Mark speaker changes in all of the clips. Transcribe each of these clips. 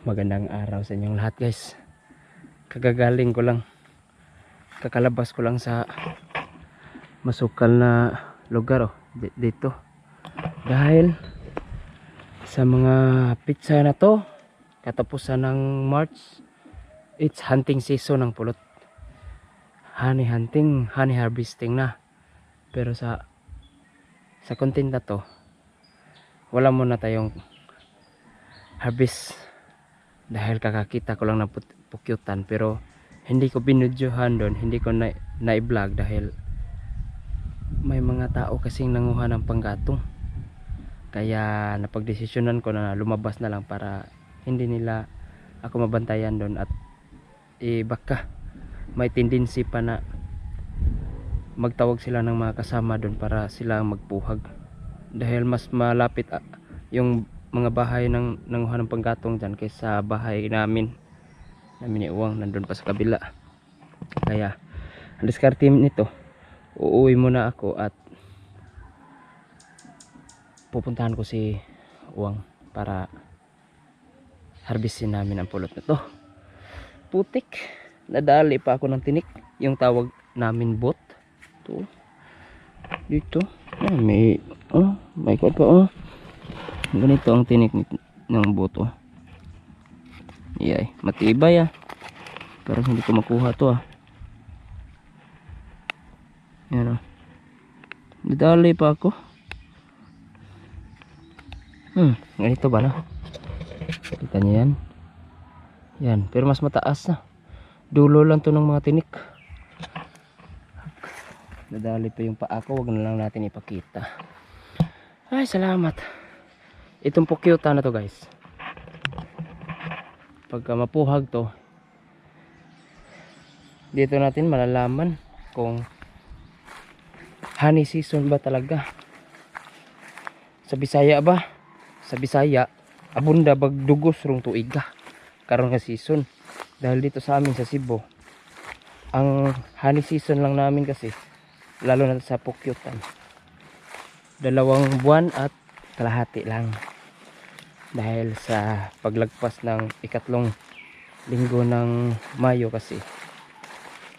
Speaker 1: Magandang araw sa inyong lahat guys. Kagagaling ko lang, kakalabas ko lang sa masukal na lugar dito. Dahil sa mga pizza na to, katapusan ng March, it's hunting season ng pulot. Honey hunting, honey harvesting na. Pero sa content na to, wala muna tayong harvest dahil kakakita ko lang ng pukyutan, pero hindi ko binudyohan doon, hindi ko na-vlog dahil may mga tao kasing nanguha ng panggatong, kaya napagdesisyonan ko na lumabas na lang para hindi nila ako mabantayan doon at baka may tendency pa na magtawag sila ng mga kasama doon para sila magpuhag, dahil mas malapit yung mga bahay ng nanguha ng panggatong dyan kaysa bahay namin ni Uwang, nandun pa sa kabila. Kaya ang diskarte nito, uuwi muna ako at pupuntahan ko si Uwang para harvestin namin ang pulot na to. Putik, nadali pa ako ng tinik, yung tawag namin bot to dito. May kod pa ganito ang tinik ng boto. Iyay, matibay pero hindi ko makuha to yan dadali pa ako. Ganito ba na? Kita niyo yan, pero mas mataas na. Dulo lang to ng mga tinik. Dadali pa yung paa ko, wag na lang natin ipakita. Ay, salamat. Itong pukyutan na to guys, pagka mapuhag to, dito natin malalaman kung honey season ba talaga. Sa Bisaya ba? Sa Bisaya abunda bag dugos rong tuiga karon nga season. Dahil dito sa amin sa Cebu, ang honey season lang namin kasi, lalo na sa pukyutan, 2 buwan at kalahati lang, dahil sa paglagpas ng ikatlong linggo ng Mayo kasi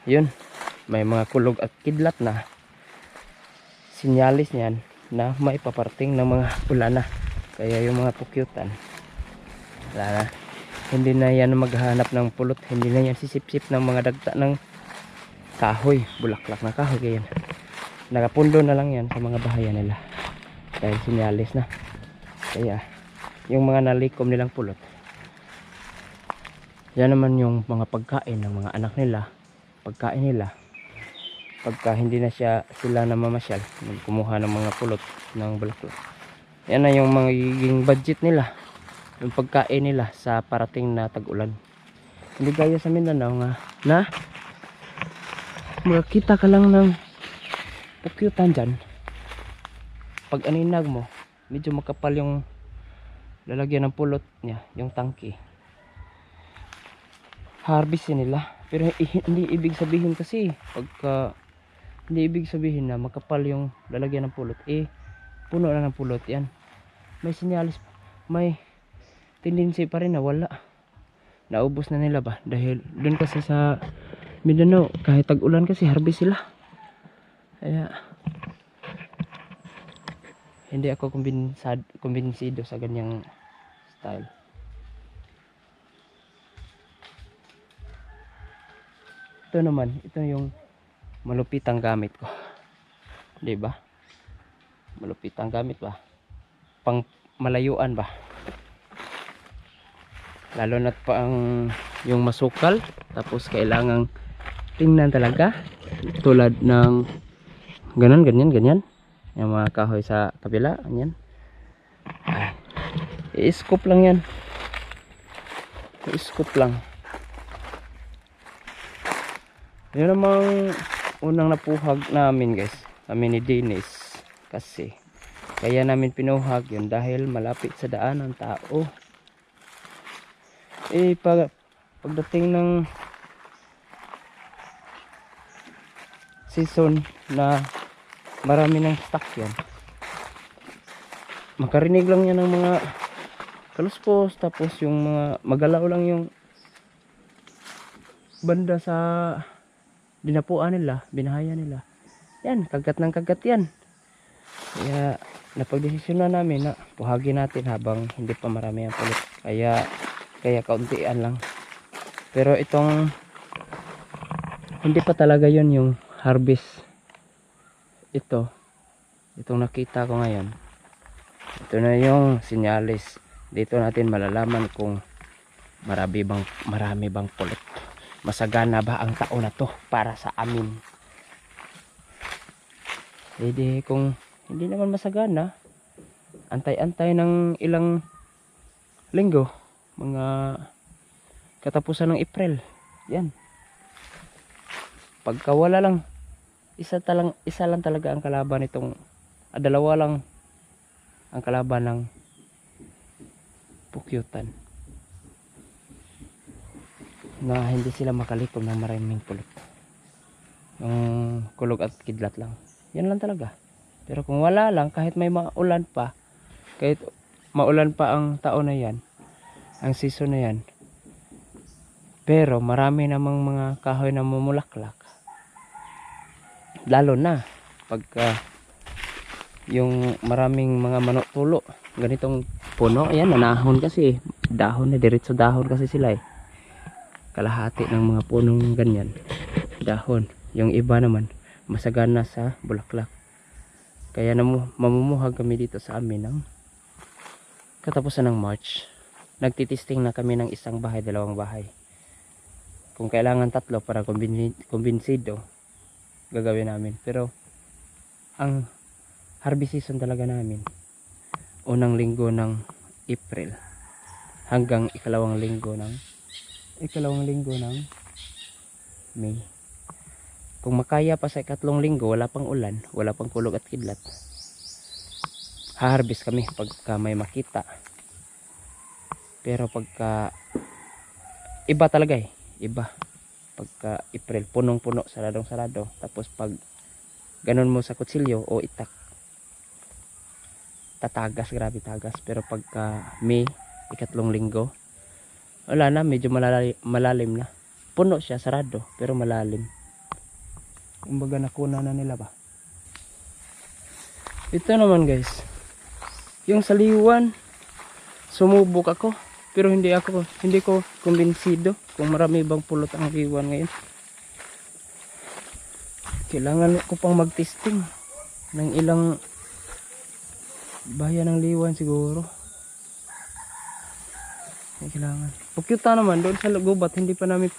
Speaker 1: yun, may mga kulog at kidlat na sinyalis niyan na may paparting ng mga ulan na. Kaya yung mga pukyutan, wala na, hindi na yan maghahanap ng pulot, hindi na yan sisip-sip ng mga dagta ng kahoy, bulaklak na kahoy. Kaya nakapundo na lang yan sa mga bahayan nila dahil sinyalis na. Kaya yung mga nalikom nilang pulot, yan naman yung mga pagkain ng mga anak nila, pagkain nila pagka hindi na sila namamasyal, kumuha ng mga pulot ng bulaklak. Yan na yung magiging budget nila, yung pagkain nila sa parating na tag-ulan. Hindi gaya sa Mindanao na makakita ka lang ng pukyutan dyan, pag aninag mo medyo makapal yung lalagyan ng pulot niya, yung tangke, harvestin nila. Pero hindi ibig sabihin kasi pagka hindi ibig sabihin na makapal yung lalagyan ng pulot, puno na ng pulot yan. May sinyalis, may tendency pa rin na wala, naubos na nila ba, dahil dun kasi sa Mindanao kahit tag-ulan kasi harvest sila. Kaya hindi ako kumbinsido sa ganyang style. Ito naman, ito yung malupitang gamit ko, di ba? Malupitang gamit ba, pang malayuan ba, lalo na pa ang yung masukal, tapos kailangang tingnan talaga, tulad ng ganyan yung mga kahoy sa kabila, ganyan. I-scoop lang yan, i-scoop lang. Yun namang unang napuhag namin guys, kami ni Dennis, kasi kaya namin pinuhag yun dahil malapit sa daan ng tao. Pagdating ng season na marami ng stock yan, makarinig lang yan ng mga kaluspos, tapos yung mga magalaw lang yung banda sa dinapuan nila, binahaya nila. Yan, kagat ng kagat yan. Kaya napagdesisyon na namin na puhagin natin habang hindi pa marami ang pulit. Kaya kauntian lang. Pero itong hindi pa talaga yon yung harvest. Itong nakita ko ngayon. Ito na yung sinyalis. Dito natin malalaman kung marami bang pulit. Masagana ba ang taon na to para sa amin? Hindi, kung hindi naman masagana, antay-antay ng ilang linggo, mga katapusan ng April. Yan. Pagka wala lang, isa lang talaga ang kalaban nitong, dalawa lang ang kalaban ng pukyutan. Na hindi sila makalikom ng maraming pulot. Yung kulog at kidlat lang. Yan lang talaga. Pero kung wala lang, kahit may maulan pa, kahit maulan pa ang taon na yan, ang season na yan, pero marami namang mga kahoy na mumulaklak. Lalo na pagka yung maraming mga manok tulo, ganitong puno, ayan, nanahon kasi, dahon na, diretso dahon kasi sila eh. Kalahati ng mga punong ganyan, dahon. Yung iba naman, masagana sa bulaklak. Kaya mamumuhag kami dito sa amin ng katapusan ng March. Nagtitisting na kami ng isang bahay, dalawang bahay. Kung kailangan 3 para kumbinsido, gagawin namin. Pero ang harvest season talaga namin, unang linggo ng April hanggang ikalawang linggo ng May. Kung makaya pa sa ikatlong linggo, wala pang ulan, wala pang kulog at kidlat, ha-harvest kami pagka may makita. Pero pagka iba talaga eh, iba pagka April, punong-puno, saradong-sarado. Tapos pag ganun mo sa kutsilyo o itak, tatagas, grabe tagas. Pero pagka May, ikatlong linggo, wala na, medyo malalim na. Puno siya, sarado, pero malalim. Kumbaga nakuna na nila ba. Ito naman guys, yung saliwan, sumubok ako, pero hindi ko kumbinsido kung marami bang pulot ang liwan ngayon. Kailangan ko pang mag-testing ng ilang bayan ng liwan siguro. Kailangan. Pukyuta naman doon sa gubat, hindi pa namin,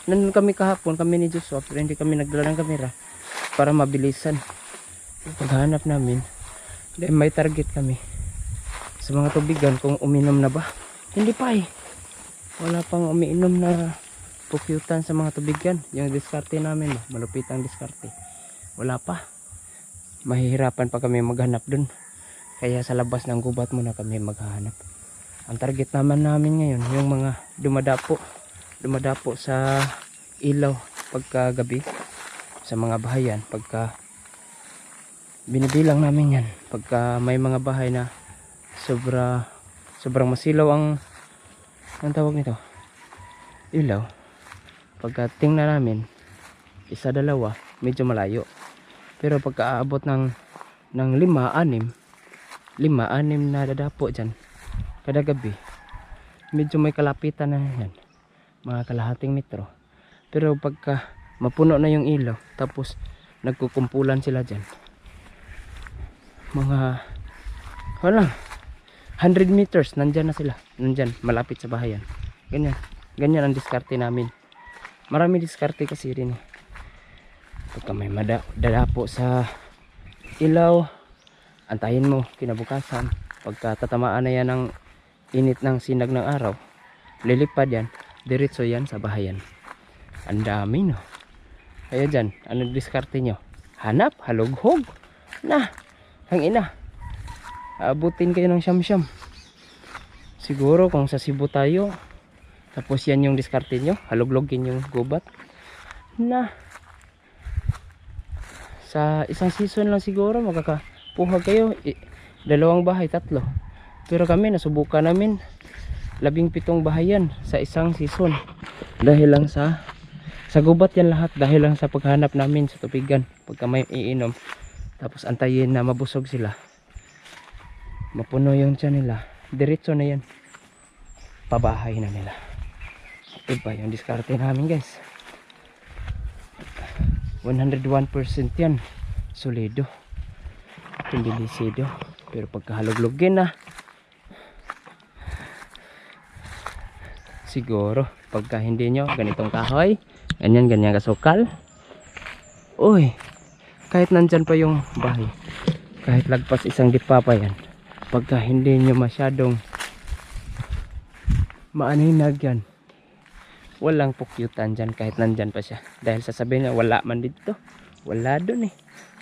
Speaker 1: nandun kami kahapon, kami ni Joshua, pero hindi kami nagdala ng kamera para mabilisan. Paghanap namin, then may target kami sa mga tubigan kung uminom na ba. Hindi pa eh, wala pang umiinom na pukyutan sa mga tubigan. Yung diskarte namin, malupit ang diskarte, wala pa. Mahihirapan pa kami maghanap dun, kaya sa labas ng gubat muna kami maghahanap. Ang target naman namin ngayon, yung mga dumadapo sa ilaw pagka gabi, sa mga bahayan, pagka binibilang namin yan, pagka may mga bahay na sobrang masilaw ang tawag nito, ilaw. Pagka tingnan namin, isa, dalawa, medyo malayo. Pero pagka aabot ng 5, 6 na dadapo dyan kada gabi, medyo may kalapitan na yan, mga kalahating metro. Pero pagka mapuno na yung ilaw, tapos nagkukumpulan sila dyan, mga 100 meters nandyan na sila, nandyan malapit sa bahayan. Ganyan ang diskarte namin. Marami diskarte kasi rin eh. Pagka may dadapo sa ilaw, antayin mo kinabukasan, pagka tatamaan na yan ng init ng sinag ng araw, lilipad yan, diretso yan sa bahayan. Ang dami no. Kaya dyan, ano diskarte nyo? Hanap, halughog na, ang ina, aabutin kayo ng siyam-siyam. Siguro kung sa Cebu tayo, tapos yan yung diskarte nyo, haluglogin yung gubat na, sa isang season lang siguro makakapuha kayo 2 bahay, 3. Pero kami nasubukan namin 17 bahayan sa isang season. Dahil lang sa gubat yan lahat, dahil lang sa paghanap namin sa tubigan pagka may iinom. Tapos antayin na mabusog sila, mapuno yung tiyan nila, diretso na yan, pabahay na nila. Diba yung diskarte namin guys, 101% yan, solido, hindi lisido. Pero pagkahaluglugin na, siguro pagka hindi nyo ganitong kahoy, ganyan kasukal, uy, kahit nandyan pa yung bahay, kahit lagpas isang dipa pa yan, pagka hindi nyo masyadong maaninag yan, walang pukyutan dyan kahit nandyan pa siya. Dahil sasabihin niya wala man dito, wala dun eh.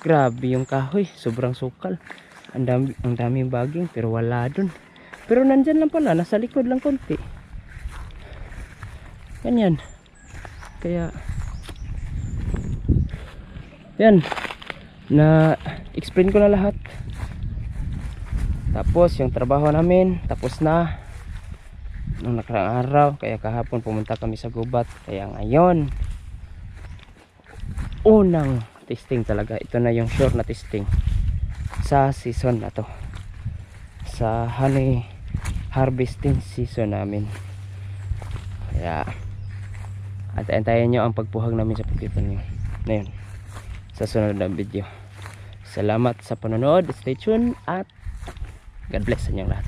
Speaker 1: Grabe yung kahoy, sobrang sukal, ang daming baging, pero wala dun. Pero nandyan lang pala, nasa likod lang konti, ganyan. Kaya yan, na explain ko na lahat. Tapos yung trabaho namin tapos na nung nakaraang araw, kaya kahapon pumunta kami sa gubat. Kaya ngayon unang testing talaga, ito na yung sure na testing sa season na to, sa honey harvesting season namin. Kaya antayin nyo ang pagpuhag namin sa pagkitan nyo na yun sa sunod na video. Salamat sa panonood, stay tuned, at God bless sa inyong lahat.